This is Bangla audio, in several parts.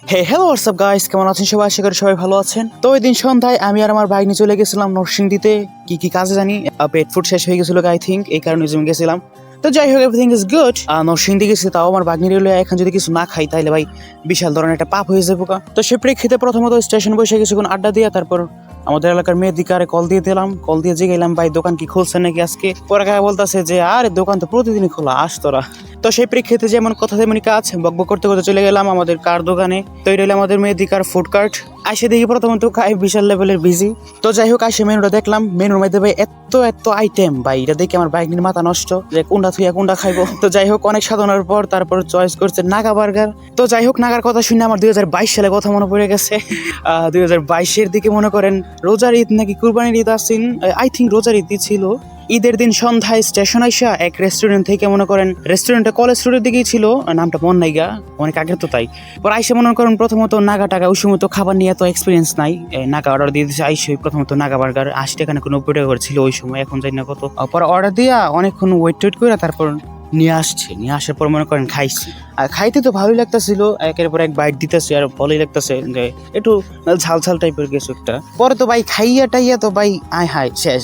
হ্যালো হোয়াটসঅ্যাপ গাইস, কেমন আছেন সবাই? আশা করি সবাই ভালো আছেন। তো ওই দিন সন্ধ্যায় আমি আর আমার বাইক নিয়ে চলে গেছিলাম নরসিংদীতে। কি কাজে জানি পেট ফুড শেষ হয়ে গেছিল আই থিঙ্ক, এই কারণে জমি গেছিলাম। তো যাই হোক, এভরিথিং ইজ গুড। নরসিংদী গেছি, তাও আমার বাইক নিয়ে রইলো। এখন যদি কিছু না খাই তাহলে ভাই বিশাল ধরনের একটা পাপ হয়ে যাবো। তো সে প্রেক্ষিতে প্রথমত স্টেশন বসে কিছুক্ষণ আড্ডা দিয়ে তারপর আমাদের এলাকার মেয়েদিকারে কল দিয়ে দিলাম। কল দিয়ে গেলাম, ভাই দোকান কি খুলছে নাকি আজকে? পরে কাকা বলতেছে যে আরে দোকান তো প্রতিদিনই খোলা, আস তোরা। তো সেই প্রেক্ষিতে যেমন কথা তেমনি কাজ, বকবক করতে করতে চলে গেলাম আমাদের কার দোকানে। তো এটা হলো আমাদের মেয়েদিকার ফুড কার্ট। আসে দেখি প্রথমত খাই বিশাল লেভেলের বিজি। তো যাই হোক, আসে মেনুটা দেখলাম, মেনুর মধ্যে ভাই এত আইটেম, ভাই এটা দেখে আমার বাইক নিয়ে মাথা নষ্ট যে কোনটা থুইয়া কোনটা খাইবো। তো যাই হোক, অনেক সাধনার পর তারপর চয়েস করছে নাগা বার্গার। তো যাই হোক, নাগার কথা শুনে আমার 2022 সালে কথা মনে পড়ে গেছে। 2022-এর দিকে মনে করেন রোজার ঈদ নাকি কুরবানির ঈদ আসিন, আই থিঙ্ক রোজার ঈদই ছিল। ঈদের দিন সন্ধ্যায় স্টেশন আইসা এক রেস্টুরেন্ট থেকে মনে করেন, রেস্টুরেন্টটা কলেজ রোডের দিকেই ছিল, নামটা মন নাই গা, অনেক আগে তো তাই। পর আইসা মনে করেন প্রথমত নাগা টাকা, ওই সময় তো খাবার নিয়ে এত এক্সপিরিয়েন্স নাই। নাগা অর্ডার দিয়ে দিয়েছে, আইসে প্রথমত নাগা বার্গার 80 টাকা না 90 টাকা করে ছিল ওই সময়, এখন জানি না কত। পরে অর্ডার দিয়া অনেকক্ষণ ওয়েট করে তারপর নিয়ে আসার পর মনে করেন খাইছি। আর খাইতে তো ভালোই লাগতেছিল, একের পর এক বাইট দিতেছি আর ভালোই লাগতেছে, যে একটু ঝাল টাইপের কিছু একটা। পরে তো ভাই খাইয়া টাইয়া তো ভাই আয় হায় শেষ।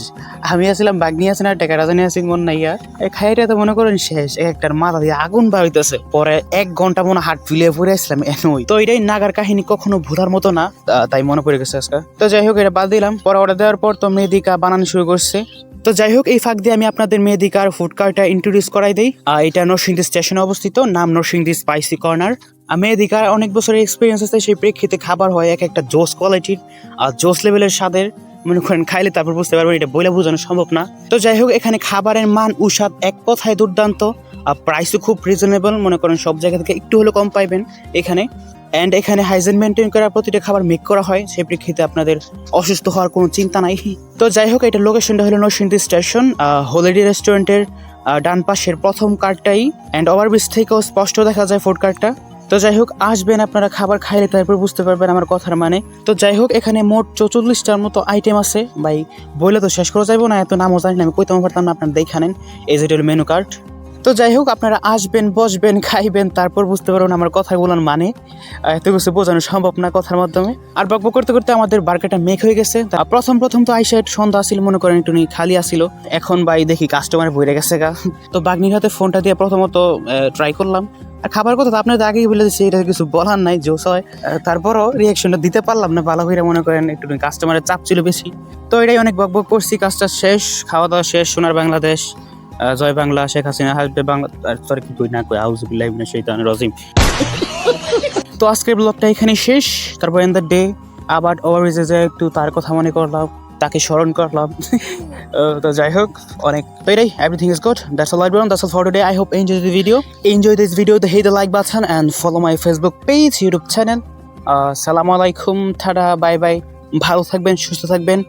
আমি আসলাম বাগ নিয়ে আসি না, টাকা রাজা নিয়ে আসি মন নাইয়া, খাইটা তো মনে করেন শেষ। একটার মাথা দিয়ে আগুন বার হইতেছে। পরে 1 ঘন্টা মনে হাট ফিলে পড়ে আসলাম এনই। তো এটাই নাগার কাহিনী, কখনো ভুলার মতো না, তাই মনে পড়ে গেছে আজকে। তো যাই হোক, এটা বাদ দিলাম। পরে অর্ডার দেওয়ার পর তো মেয়েদিকা বানানো শুরু করছে। তো যাই হোক, এই ফাঁক দিয়ে আমি আপনাদের মেয়েদিকার ফুড কার্টটা ইন্ট্রোডিউস করাই দিই। এটা নরসিংদী স্টেশনে অবস্থিত, নাম নরসিংদী স্পাইসি কর্নার। মেয়েদিকার অনেক বছরের এক্সপিরিয়েন্স আছে, সেই প্রেক্ষিতে খাবার হয় এক একটা জোস কোয়ালিটির আর জোস লেভেলের স্বাদের। মনে করেন খাইলে তারপর বুঝতে পারবেন, এটা বলে বোঝানো সম্ভব না। তো যাই হোক, এখানে খাবারের মান ও স্বাদ এক কথায় দুর্দান্ত, আর প্রাইসও খুব রিজনেবল। মনে করেন সব জায়গা থেকে একটু হলেও কম পাইবেন এখানে। অ্যান্ড এখানে হাইজিন মেনটেন করা, প্রতিটা খাবার মেক করা হয়, সেই প্রেক্ষিতে আপনাদের অসুস্থ হওয়ার কোনো চিন্তা নাই। তো যাই হোক, এটা লোকেশনটা হলো নরসিংদী স্টেশন, হলিডে রেস্টুরেন্টের ডান পাশের প্রথম কার্ডটাই। অ্যান্ড ওভারব্রিজ থেকেও স্পষ্ট দেখা যায় ফুড কার্টটা। তো যাই হোক, আসবেন আপনারা, খাবার খাইলে তারপর বুঝতে পারবেন আমার কথার মানে। তো যাই হোক, এখানে মোট 44টার মতো আইটেম আছে, ভাই বলে তো শেষ করা যাবো না, এত নামও জানি না, আমি কইতে পারতাম না, আপনারা দেখে নেন, এই যে মেনু কার্ড। তো যাই হোক, আপনারা আসবেন, বসবেন, খাইবেন, তারপর বুঝতে পারবেন আমার কথাগুলোর মানে। এত কিছু বোঝানো সম্ভব না কথার মাধ্যমে। আর বকবক করতে করতে আমাদের বার্গারটা মেক হয়ে গেছে। প্রথম তো আইসা একটু সন্ধ্যা আসছিল, মনে করেন একটু খালি আসছিল। এখন ভাই দেখি কাস্টমার ভরে গেছে গা। তো বাগনির হাতে ফোনটা দিয়ে প্রথমত ট্রাই করলাম। আর খাবার কথা তো আপনাদের আগেই বলে দিচ্ছি, এটা কিছু বলার নাই, জোস হয়। তারপরও রিয়াকশনটা দিতে পারলাম না ভালো করে, মনে করেন একটু কাস্টমারের চাপ ছিল বেশি। তো এটাই অনেক বকবক করছি, কাজটা শেষ, খাওয়া দাওয়া শেষ। সোনার বাংলাদেশ, জয় বাংলা, শেখ হাসিনা হাসবে বাংলা, সরি কি কই না কই, আউযুবিল্লাহি মিনাশ শাইতানির রাজিম। তো আজকের ব্লগটা এখানে শেষ। তারপর এন্ড দ্য ডে আবার ওভারব্রিজে যে একটু তার কথা মনে করলাম, তাকে স্মরণ করলাম। তো যাই হোক, অনেক তো এটাই, everything is good, that's all everyone, that's all for today. I hope enjoy the video, enjoy this video, hit the like button and follow my Facebook page, YouTube channel. আসসালামু আলাইকুম, টাটা, বাই বাই, ভালো থাকবেন, সুস্থ থাকবেন।